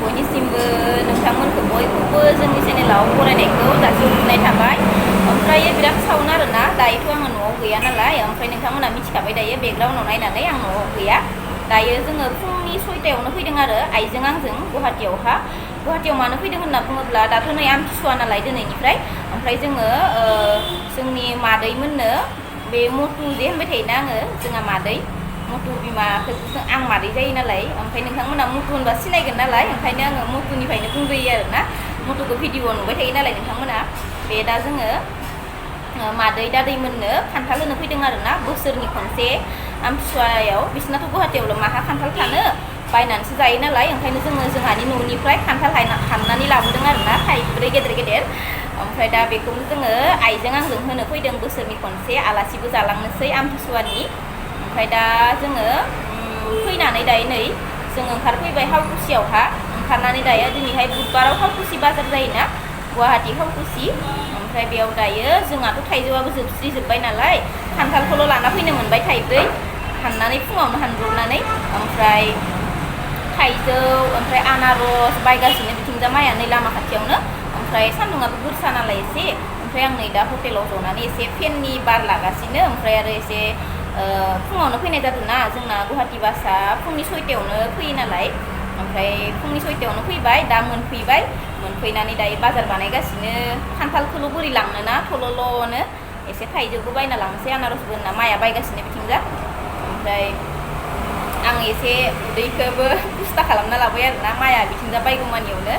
बयनिसिमबो नोंथांमोनखौ बयखौबो जोंनि चेनेलाव बरायनायखौ जासिहरनाय थाबाय। ओमफ्राय बिराद साउन्ड आरोना दायोथ' आङो न'आव गैया नालाय ओमफ्राय नोंथांमोना मिथिखाबाय दायो बेकग्राउन्डआव नायनानै आं न'आव गैया। दायो जोङो फुंनि 6टायावनो फैदों आरो आइजों आंजों गुवाहाटियाव मानो फैदों होनना बुङोब्ला दाथ' नै आमथिसुवा नालाय दिनैनिफ्राय ओमफ्राय जोङो जोंनि मादैमोननो बे मटु जे होनबाय थायोना आङो जोंहा मादै मटु बिमाखौ आं मादै जायो नालाय ओमफ्राय नोंथांमोना मटु होनबा सिनायगोन नालाय ओंखायनो आङो मटुनिफ्रायनो बुंग्रोयो आरोना मटुखौ भिडिअ नुबाय थायो नालाय नोंथांमोना बे दा जोङो मादै दादैमोननो खान्थाल होनो फैदों आरोना बोसोरनि खनसे आमथिसुवायाव बिसोरनाथ' गुवाहाटियाव माहा खान्थाल थानो बायनानैसो जायो नालाय ओंखायनो जोङो जोंहानि न'निफ्राय खान्थाल हाननानै लाबोदों आरोना थाइब्रै गेदेर ओमफ्राय दा बेखौनो जोङो आइजों आंजों होनो फैदों बोसोरनि खनसे आलासिबो जालांनोसै आमथिसुवानि ओमफ्राय दा जोङो फैनानै दायो नै जोङो ओंखारफैबाय हावकुसियावहा ओंखारनानै दायो दिनैहाय बुधबाराव हावकुसि बाजार जायोना गुवाहाटि हावकुसि ओमफ्राय बेयाव दायो जोंहाथ' थाइजौआबो जोबस्रिजोब्बाय नालाय खान्थालखौल' लाना फैनो मोनबाय थाइब्रै हाननानै फुङावनो हानब्रबनानै ओमफ्राय थाइजौ ओमफ्राय आनारस बायगासिनो बिथिंजा माइया नै लामा खाथियावनो ओमफ्राय सान्दुङाबो गोसा नालाय एसे ओमफ्राय आं नै दा हटेलाव जनानै एसे फेननि बार लागासिनो ओमफ्राय आरो एसे फुङावनो फैनाय जादोंना जोंना गुवाहाटि बासआ फुंनि 6टायावनो फैयो नालाय ओमफ्राय फुंनि 6टायावनो फैबाय दा मोनफैनानै दायो बाजार बानायगासिनो खान्थालखौल' बोरै लांनोना थल'ल'नो एसे थाइजौबो बायना लांनोसै आनारसबो होनना माइया बायगासिनो बिथिंजा ओमफ्राय आं एसे उदैखौबो फुस्था खालामना लाबाय आरोना माइया बिथिंजा बायगौमानियावनो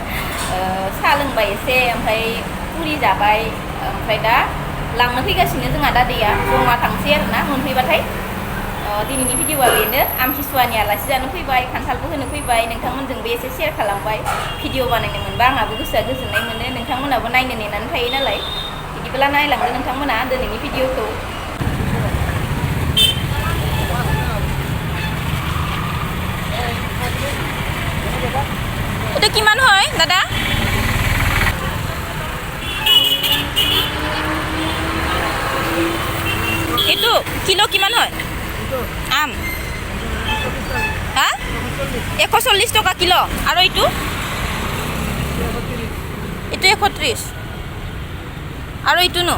साहा लोंबाय एसे ओमफ्राय पुरि जाबाय ओमफ्राय दा लांनो फैगासिनो जोंहा दादैया जमा थांसै आरोना मोनफैबाथाय दिनैनि भिडिअआ बेनो आमथिसुवानि आलासि जानो फैबाय खान्थालबो होनो फैबाय नोंथांमोनजोंबो एसे शेयार खालामबाय भिडिअ बानायनो मोनबा आंहाबो गोसोआ गोजोननाय मोनो नोंथांमोनाबो नायनो नेनानै थायो नालाय बिदिब्ला नायलांदो नोंथांमोना दिनैनि भिडिअखौ। এটা কিমান হয় দাদা? এইটো কিলো কিমান হয় আম? হা 140 টকা কিলো আৰু এইটো 130 আৰু এইটো ন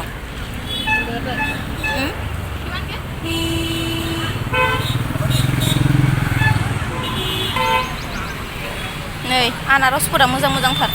नै आनारसफोरा मोजांथार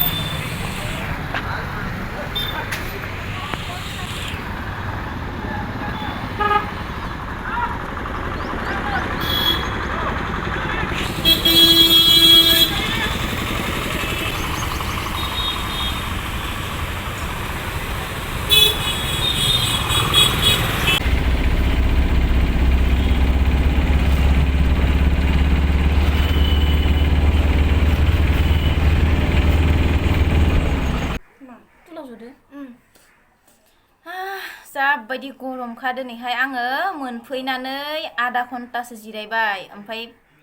जाबायदि गरमखा दिनैहाय आङो मोनफैनानै आधा घन्टासो जिरायबाय ओमफ्राय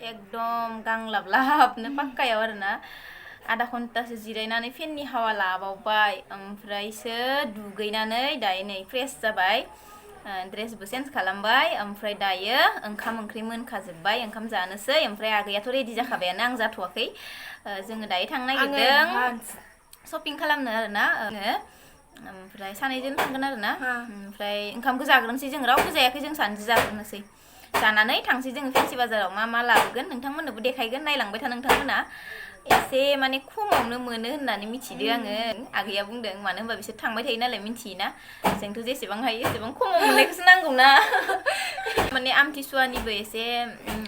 एकदम गांलाबलाबनो पाक्कायाव आरोना आधा घन्टासो जिरायनानै फेननि हावा लाबावबाय ओमफ्रायसो दुगैनानै दायो नै फ्रेस जाबाय ड्रेसबो चेन्ज खालामबाय ओमफ्राय दायो ओंखाम ओंख्रि मोनखाजोब्बाय ओंखाम जानोसै ओमफ्राय आगैयाथ' रेडि जाखाबायानो आं जाथ'वाखै जोङो दायो थांनो नागिरदों शपिं खालामनो आरोना ओमफ्राय सानैजों थांगोन आरोना ओमफ्राय ओंखामखौ जाग्रोनोसै जों रावबो जायाखै जों सानैजों जाग्रोनोसै जानानै थांसै जोङो फेन्सि बाजाराव मा लाबोगोन नोंथांमोननोबो देखायगोन नायलांबाय था नोंथांमोना एसे माने खमावनो मोनो होननानै मिथिदो आङो आगैया बुंदों मानो होनबा बिसोर थांबाय थायो नालाय मिथियोना जोंथ' जेसेबां हायो एसेबां खमाव मोननायखौसो नांगौना माने आमथिसुवानिबो एसे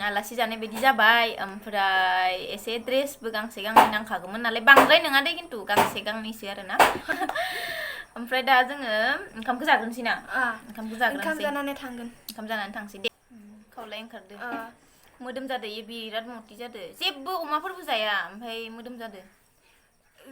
आलासि जानाय बायदि जाबाय ओमफ्राय एसे ड्रेसबो गांसे गांनै नांखागौमोन नालाय बांद्राय नङा दे खिन्थु गांसे गांनैसो आरोना ओमफ्राय दा जोङो ओंखामखौ जाग्रोनोसै ना ओंखाम जानानै थांसै दे खावलाय ओंखारदो मोदोम जादो बिराद मति जादो जेबो अमाफोरबो जाया ओमफ्राय मोदोम जादो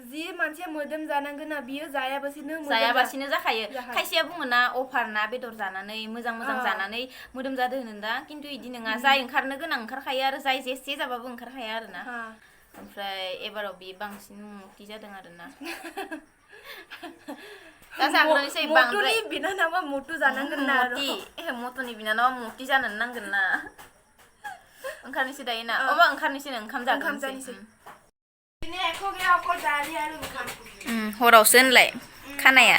जि मानसिया मोदोम जानांगोन ना बियो जायाबासिनो जाखायो खायसेया बुङो ना अफार ना बेदर जानानै मोजां जानानै मोदोम जादो होनो दा खिन्थु इदि नङा जाय ओंखारनो गोनां ओंखारखायो आरो जाय जेसे जाबाबो ओंखारखाया आरोना ओमफ्राय एबाराव बि बांसिन मति जादों आरोना दा जाग्रोनोसै बांद्राय मटुनि बिनानावा मटु जानांगोन ना मटुनि बिनानावा मति जानो नांगोन ना ओंखारनोसै दायो ना ओंखारनोसै ओंखाम जाग्रोनोसै Ini aku dari alu bukan. हरावसो होनलाय खानाया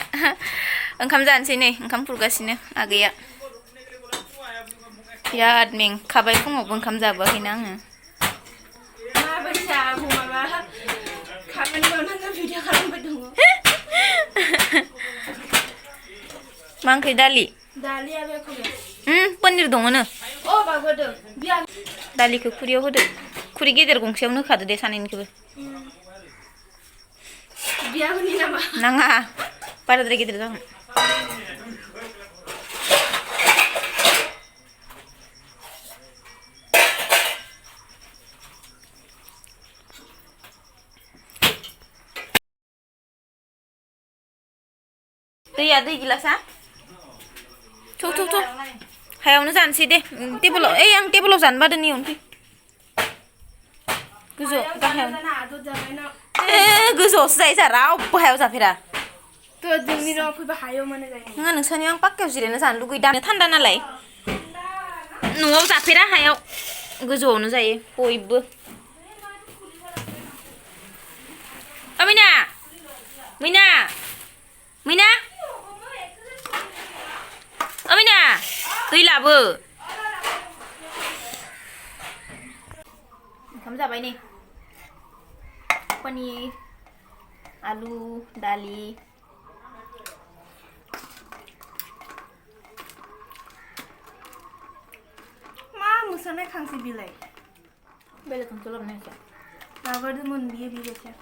ओंखाम जानोसै नै ओंखाम खुरगासिनो आगैया बिराद मेंखाबाय फुङावबो ओंखाम जाबोआखैना आङो Ma baca aku mama. Kapan mana video kamu bertemu? मा ओंख्रि दालि Dari alu aku ya. Paneer दङनो Oh bagus dong. Biar. दालिखौ खुरियाव होदो खुरि गेदेर गंसेयावनो होखादो दे सानैनिखौबो Biar ini nama. नाङा बाराद्राय गेदेर जागोन दैया दै गिलासा थ' हायावनो जानोसै दे टेबोलाव ओइ आं टेबोलाव जानो बादों नैयावनो फै गोजौआव गाहायावनो Aduh jangan. गोजौआवसो जायो जोंहा रावबो हायाव जाफेरा Tuh demi no aku bahaya mana jadi. नङा नोंसानियाव आं पाक्कायाव जिरायना जानो लुगैयो थान्दा नालाय न'आव जाफेरा हायाव गोजौआवनो जायो बयबो मैना मैना मैना मैना दै लाबो ओंखाम जाबाय नै पनिर आलु दालि Ma musannya kangsi bilai. बेलेग ओंख्रि लाबोनाय जाया Bagus tuh mun biar biar.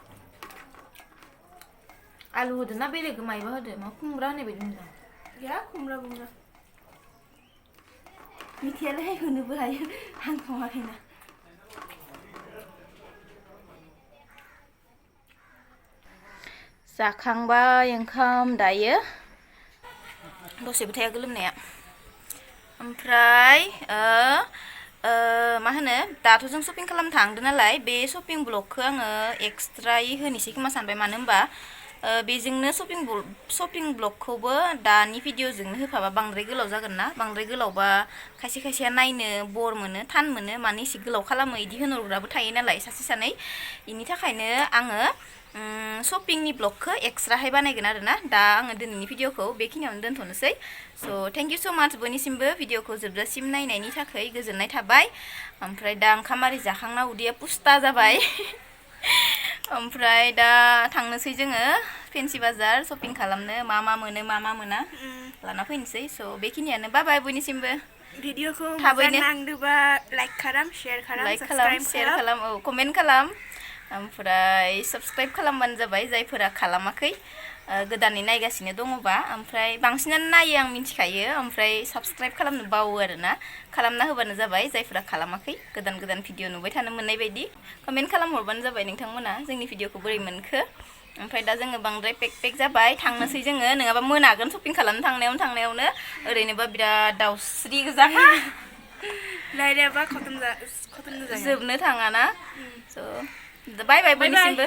आलु होदो ना बेलेग मायबा होदो मा खुमब्रा होनाय बायदि मोनदों Ya kumra kumra. Mikiannya hono bahaya. Hang kemarin. जाखांबाय ओंखाम दायो दसेबो थाया गोलोमनाया ओमफ्राय मा होनो दाथ' जों शपिं खालामनो थांदों नालाय बे शपिं ब्लगखौ आङो एक्सट्रायै होनोसै खोमा सानबाय मानो होनबा बेजोंनो शपिं ब्लगखौबो दानि भिडिअजोंनो होफाबा बांद्राय गोलाव जागोन ना बांद्राय गोलावबा खायसे खायसेया नायनो बर मोनो थान मोनो माने एसे गोलाव खालामो इदि होनहरग्राबो थायो नालाय सासे सानै इनि थाखायनो आङो शपिंनि ब्लगखौ एक्सट्राहाय बानायगोन आरोना दा आङो दिनैनि भिडिअखौ बेखिनियावनो दोनथ'नोसै स' थेंक इउ स' माच बयनिसिमबो भिडिअखौ जोबजासिम नायनायनि थाखाय गोजोननाय थाबाय ओमफ्राय दा ओंखाम आरि जाखांना उदैया पुस्ता जाबाय ओमफ्राय दा थांनोसै जोङो फेन्सि बाजार शपिं खालामनो मा मा मोनो मा मा मोना लाना फैनोसै स' बेखिनियानो बाय बाय बयनिसिमबो Videoku थाबैनो नांदोंबा लाइक खालाम शेयार खालाम लाइक खालाम शेयार खालाम औ कमेन्ट खालाम ओमफ्राय साबस्क्राइब खालामबानो जाबाय जायफोरा खालामाखै गोदानै नायगासिनो दङबा ओमफ्राय बांसिनानो नायो आं मिन्थिखायो ओमफ्राय साबस्क्राइब खालामनो बावो आरोना खालामना होबानो जाबाय जायफोरा खालामाखै गोदान गोदान भिडिअ नुबाय थानो मोननाय बायदि कमेन्ट खालामहरबानो जाबाय नोंथांमोना जोंनि भिडिअखौ बोरै मोनखो ओमफ्राय दा जोङो बांद्राय पेक जाबाय थांनोसै जोङो नङाबा मोनागोन शपिं खालामनो थांनायावनो ओरैनोबा बिराद दाउस्रि गोजाखा रायलायबा खतम जोबनो थाङाना स' बाय बाय बयनिसिमबो